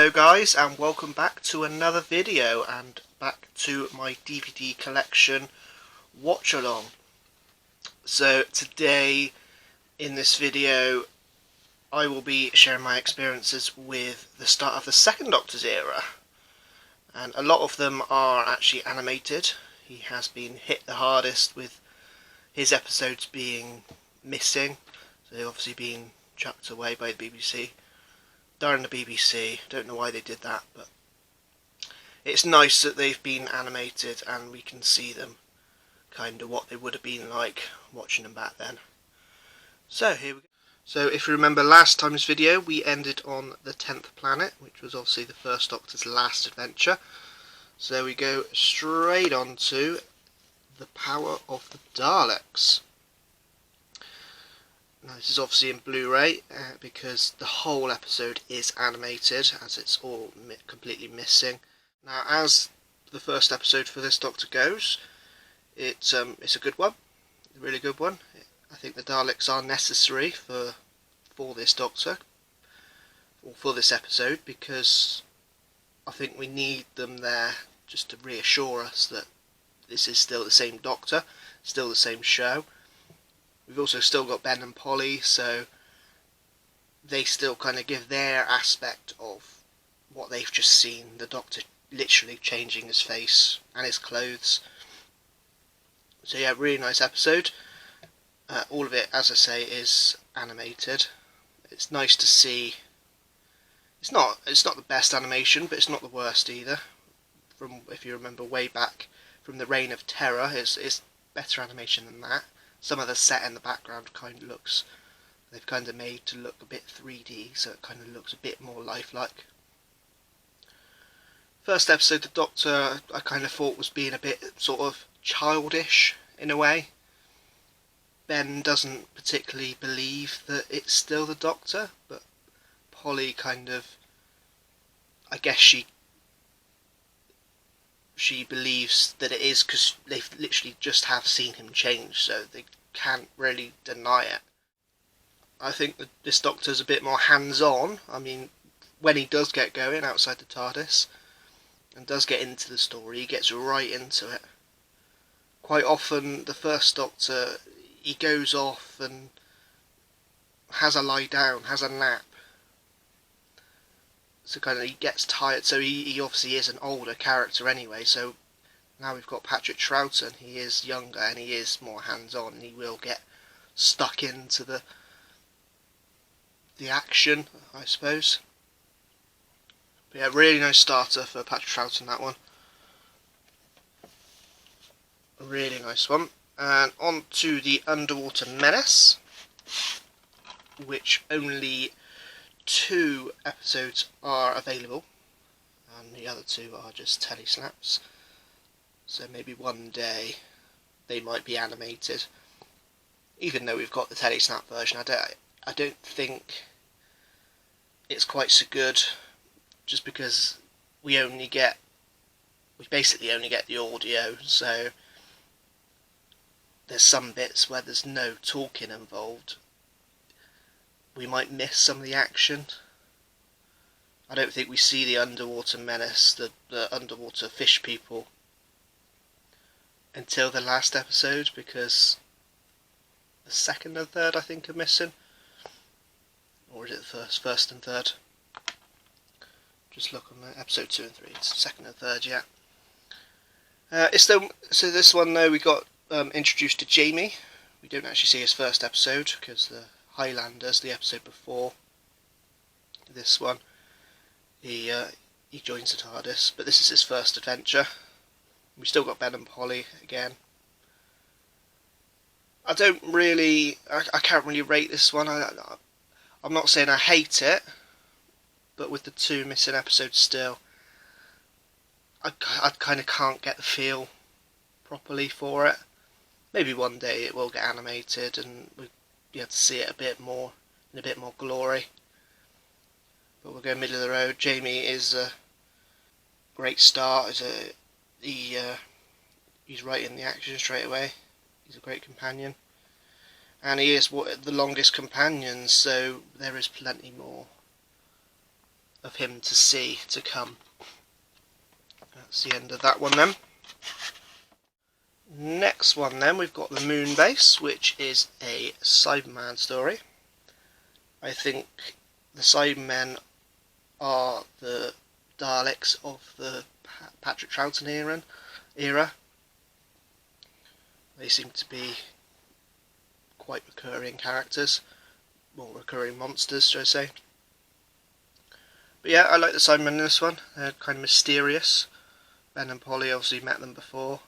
Hello guys, and welcome back to another video and back to my DVD collection watch along. So today in this video I will be sharing my experiences with the start of the second Doctor's era, and a lot of them are actually animated. He has been hit the hardest with his episodes being missing, so they've obviously been chucked away by the BBC. Darn the BBC, don't know why they did that, but it's nice that they've been animated and we can see them kind of what they would have been like watching them back then. So here we go. So if you remember last time's video, we ended on the 10th planet, which was obviously the first Doctor's last adventure. So we go straight on to the power of the Daleks. Now this is obviously in Blu-ray because the whole episode is animated, as it's all completely missing. Now, as the first episode for this Doctor goes, it's a good one, a really good one. I think the Daleks are necessary for this Doctor, or for this episode, because I think we need them there just to reassure us that this is still the same Doctor, still the same show. We've also still got Ben and Polly, so they still kind of give their aspect of what they've just seen. The Doctor literally changing his face and his clothes. So yeah, really nice episode. All of it, as I say, is animated. It's nice to see. It's not the best animation, but it's not the worst either. From, if you remember way back from the reign of Terra, it's better animation than that. Some of the set in the background kind of looks, they've kind of made to look a bit 3D, so it kind of looks a bit more lifelike. First episode, the Doctor I kind of thought was being a bit sort of childish in a way. Ben doesn't particularly believe that it's still the Doctor, but Polly kind of, I guess she believes that it is, because they literally just have seen him change, so they can't really deny it. I think that this Doctor's a bit more hands-on. I mean, when he does get going outside the TARDIS and does get into the story, he gets right into it. Quite often, the first Doctor, he goes off and has a lie down, has a nap. So kind of he gets tired, so he obviously is an older character anyway, so now we've got Patrick Troughton. He is younger and he is more hands-on, and he will get stuck into the action, I suppose. But yeah, really nice starter for Patrick Troughton, that one. A really nice one. And on to the Underwater Menace, which only 2 episodes are available, and the other 2 are just telesnaps. So maybe one day they might be animated. Even though we've got the telesnap version, I don't think it's quite so good, just because we basically only get the audio, so there's some bits where there's no talking involved. We might miss some of the action. I don't think we see the Underwater Menace, the underwater fish people, until the last episode, because the second and third I think are missing. Or is it the first and third? Just look on episode 2 and 3, it's the second and third, yeah. So this one though, we got introduced to Jamie. We don't actually see his first episode, because the Highlanders, the episode before this one, he joins the TARDIS, but this is his first adventure. We still got Ben and Polly again. I can't really rate this one. I'm not saying I hate it, but with the 2 missing episodes still, I kind of can't get the feel properly for it. Maybe one day it will get animated and we'll be able to see it a bit more, in a bit more glory. But we'll go middle of the road. Jamie is a great start. He's right in the action straight away. He's a great companion. And he is the longest companion, so there is plenty more of him to see to come. That's the end of that one then. Next one then, we've got the Moon Base, which is a Cyberman story. I think the Cybermen are the Daleks of the Patrick Troughton era. They seem to be quite recurring characters, more recurring monsters, should I say. But yeah, I like the Cybermen in this one. They're kind of mysterious. Ben and Polly obviously met them before.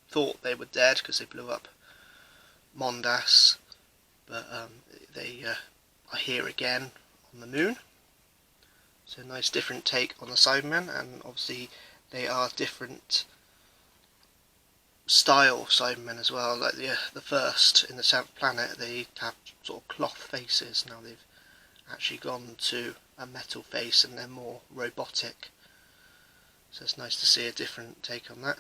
Thought they were dead because they blew up Mondas, but they are here again on the moon. So a nice different take on the Cybermen, and obviously they are different style of Cybermen as well. Like the first in the 7th planet, they have sort of cloth faces. Now they've actually gone to a metal face and they're more robotic. So it's nice to see a different take on that.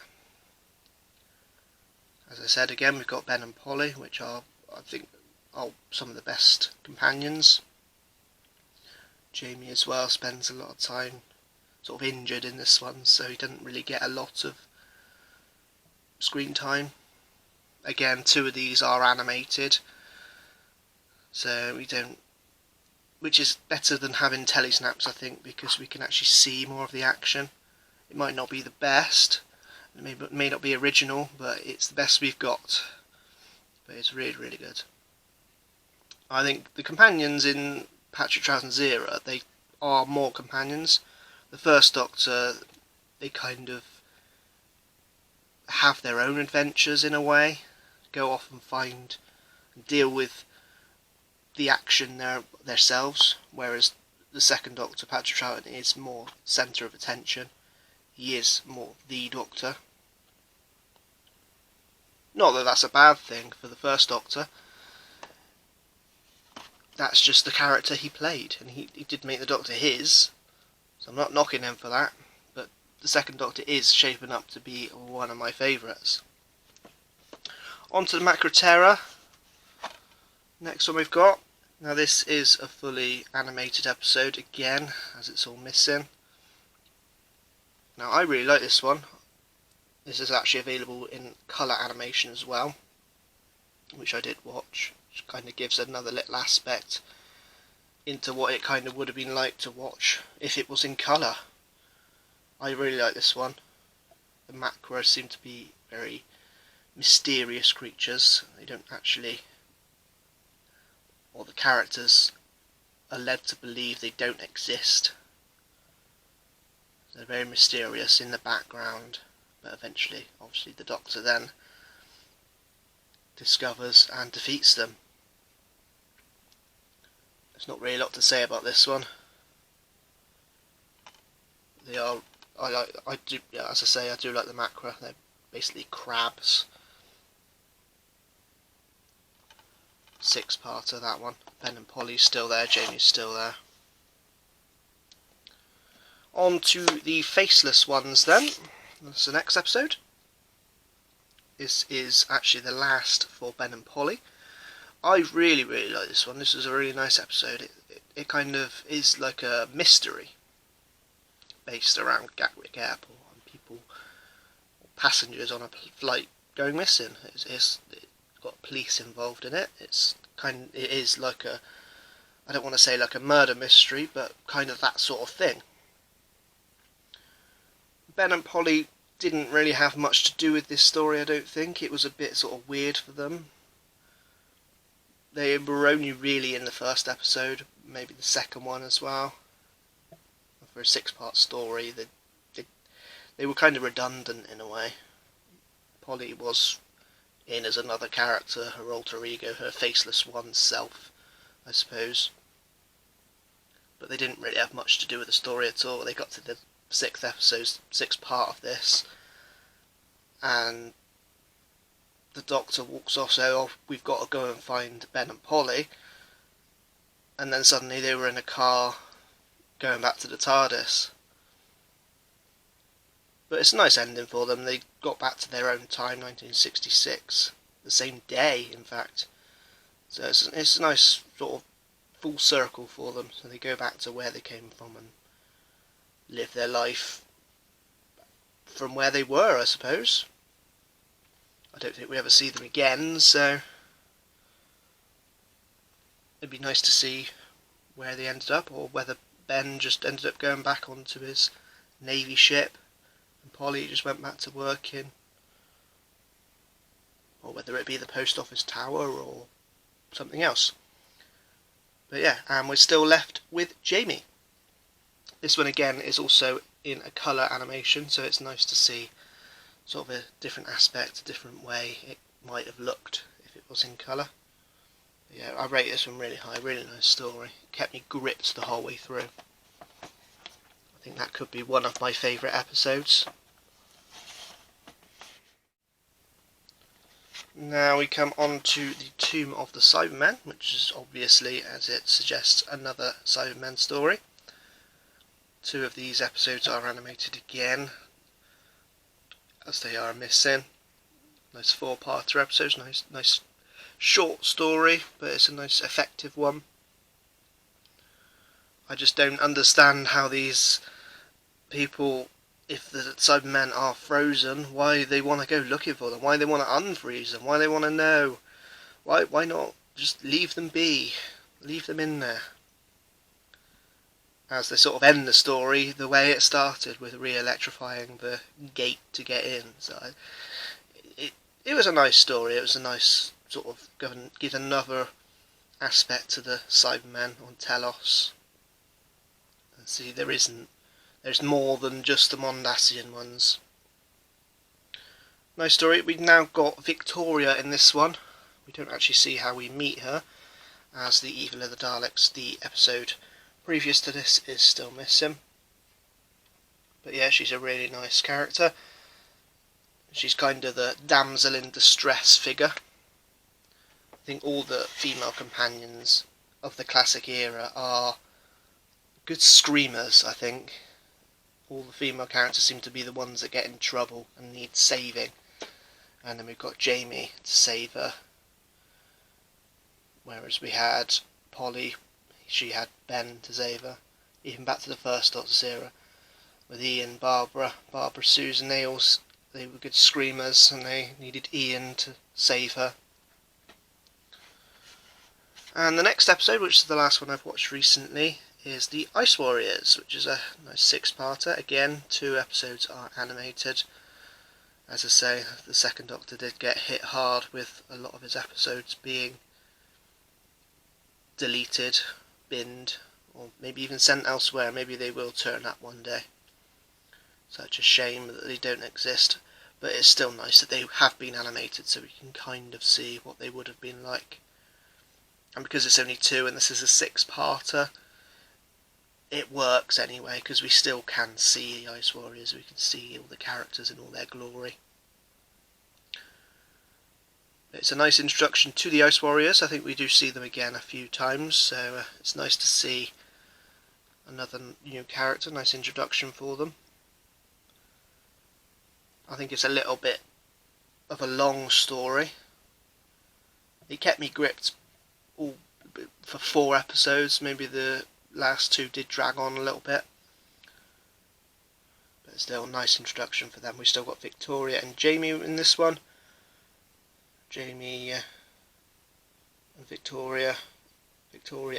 As I said again, we've got Ben and Polly, which are, I think, some of the best companions. Jamie as well spends a lot of time sort of injured in this one, so he doesn't really get a lot of screen time. Again, 2 of these are animated, so we don't, which is better than having telesnaps, I think, because we can actually see more of the action. It might not be the best, it may not be original, but it's the best we've got. But it's really, really good. I think the companions in Patrick Troughton's era, they are more companions. The first Doctor, they kind of have their own adventures in a way, go off and find and deal with the action themselves, whereas the second Doctor, Patrick Troughton, is more centre of attention. He is more the Doctor. Not that that's a bad thing for the first Doctor. That's just the character he played, and he did make the Doctor his, so I'm not knocking him for that, but the second Doctor is shaping up to be one of my favourites. On to the Macro Terra. Next one we've got. Now this is a fully animated episode again, as it's all missing. Now I really like this one. This is actually available in colour animation as well, which I did watch, which kind of gives another little aspect into what it kind of would have been like to watch if it was in colour. I really like this one. The Macros seem to be very mysterious creatures. They don't actually, or the characters are led to believe they don't exist. They're very mysterious in the background, but eventually, obviously, the Doctor then discovers and defeats them. There's not really a lot to say about this one. They are, I do, yeah, as I say, I do like the Macra. They're basically crabs. 6-parter, that one. Ben and Polly's still there, Jamie's still there. On to the faceless ones then. That's the next episode. This is actually the last for Ben and Polly. I really, really like this one. This is a really nice episode. It kind of is like a mystery based around Gatwick Airport and people, passengers on a flight going missing. It's got police involved in it. It is like a, I don't want to say like a murder mystery, but kind of that sort of thing. Ben and Polly didn't really have much to do with this story, I don't think. It was a bit sort of weird for them. They were only really in the first episode, maybe the second one as well. For a 6-part story, they were kind of redundant in a way. Polly was in as another character, her alter ego, her faceless one self, I suppose. But they didn't really have much to do with the story at all. They got to the 6th episode, 6th part of this, and the Doctor walks off, so we've got to go and find Ben and Polly, and then suddenly they were in a car going back to the TARDIS. But it's a nice ending for them. They got back to their own time, 1966, the same day in fact, so it's a nice sort of full circle for them, so they go back to where they came from and live their life from where they were, I suppose. I don't think we ever see them again, so it'd be nice to see where they ended up, or whether Ben just ended up going back onto his Navy ship and Polly just went back to working, or whether it be the post office tower or something else. But yeah, and we're still left with Jamie. This one again is also in a colour animation, so it's nice to see sort of a different aspect, a different way it might have looked if it was in colour. Yeah, I rate this one really high, really nice story. It kept me gripped the whole way through. I think that could be one of my favourite episodes. Now we come on to the Tomb of the Cybermen, which is obviously, as it suggests, another Cybermen story. 2 of these episodes are animated again, as they are missing. Nice 4-parter episodes, nice short story, but it's a nice effective one. I just don't understand how these people, if the Cybermen are frozen, why they want to go looking for them, why they want to unfreeze them, why they want to know. Why not just leave them be, leave them in there. As they sort of end the story the way it started, with re-electrifying the gate to get in. So it was a nice story, it was a nice sort of give another aspect to the Cybermen on Telos. And see, there's more than just the Mondasian ones. Nice story. We've now got Victoria in this one. We don't actually see how we meet her as the Evil of the Daleks. The episode previous to this is still missing. But yeah, she's a really nice character. She's kind of the damsel in distress figure. I think all the female companions of the classic era are good screamers, I think. All the female characters seem to be the ones that get in trouble and need saving. And then we've got Jamie to save her. Whereas we had Polly, she had Ben to save her. Even back to the first Doctor's era, with Ian, Barbara, Susan, they were good screamers and they needed Ian to save her. And the next episode, which is the last one I've watched recently, is the Ice Warriors, which is a nice 6-parter. Again, 2 episodes are animated. As I say, the second Doctor did get hit hard with a lot of his episodes being deleted, binned, or maybe even sent elsewhere. Maybe they will turn up one day. Such a shame that they don't exist, but it's still nice that they have been animated so we can kind of see what they would have been like. And because it's only 2 and this is a 6-parter, it works anyway, because we still can see the Ice Warriors, we can see all the characters in all their glory. It's a nice introduction to the Ice Warriors. I think we do see them again a few times, so it's nice to see another new character, nice introduction for them. I think it's a little bit of a long story. It kept me gripped all for 4 episodes, maybe the last 2 did drag on a little bit, but still a nice introduction for them. We still got Victoria and Jamie in this one. Jamie and Victoria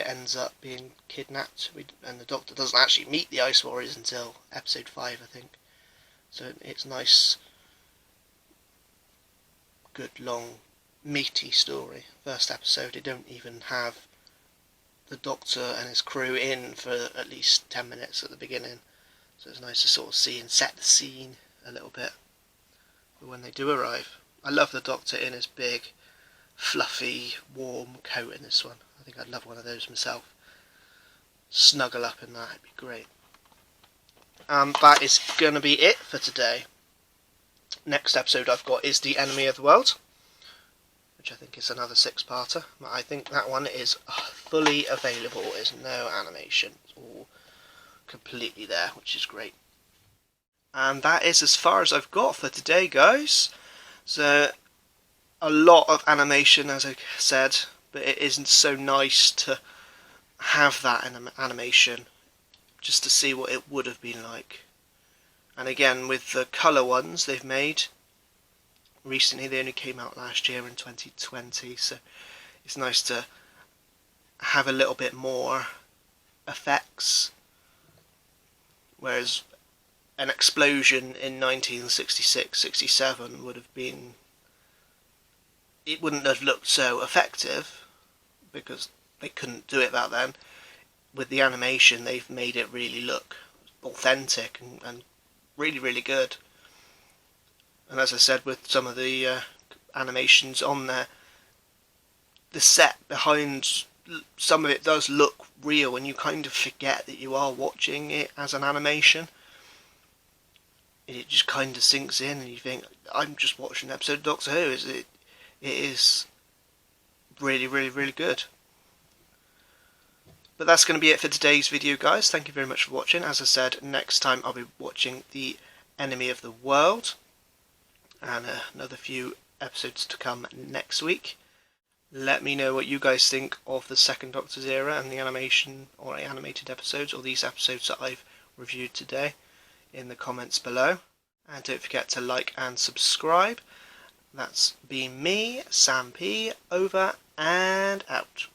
ends up being kidnapped, and the Doctor doesn't actually meet the Ice Warriors until episode 5, I think. So it's nice, good long meaty story. First episode, they don't even have the Doctor and his crew in for at least 10 minutes at the beginning, so it's nice to sort of see and set the scene a little bit for when they do arrive. I love the Doctor in his big fluffy warm coat in this one. I think I'd love one of those myself. Snuggle up in that, it'd be great. That is going to be it for today. Next episode I've got is The Enemy of the World, which I think is another 6-parter. I think that one is fully available. There's no animation. It's all completely there, which is great. And that is as far as I've got for today, guys. So, a lot of animation, as I said, but it isn't so nice to have that animation just to see what it would have been like. And again, with the colour ones they've made recently, they only came out last year in 2020, so it's nice to have a little bit more effects, whereas an explosion in 1966-67 would have been, it wouldn't have looked so effective because they couldn't do it back then. With the animation, they've made it really look authentic and really, really good. And as I said, with some of the animations on there, the set behind some of it does look real, and you kind of forget that you are watching it as an animation. It just kind of sinks in, and you think, I'm just watching an episode of Doctor Who. It is really, really, really good. But that's going to be it for today's video, guys. Thank you very much for watching. As I said, next time I'll be watching The Enemy of the World, and another few episodes to come next week. Let me know what you guys think of the Second Doctor's era and the animation or animated episodes, or these episodes that I've reviewed today, in the comments below. And don't forget to like and subscribe. That's been me, Sam P, over and out.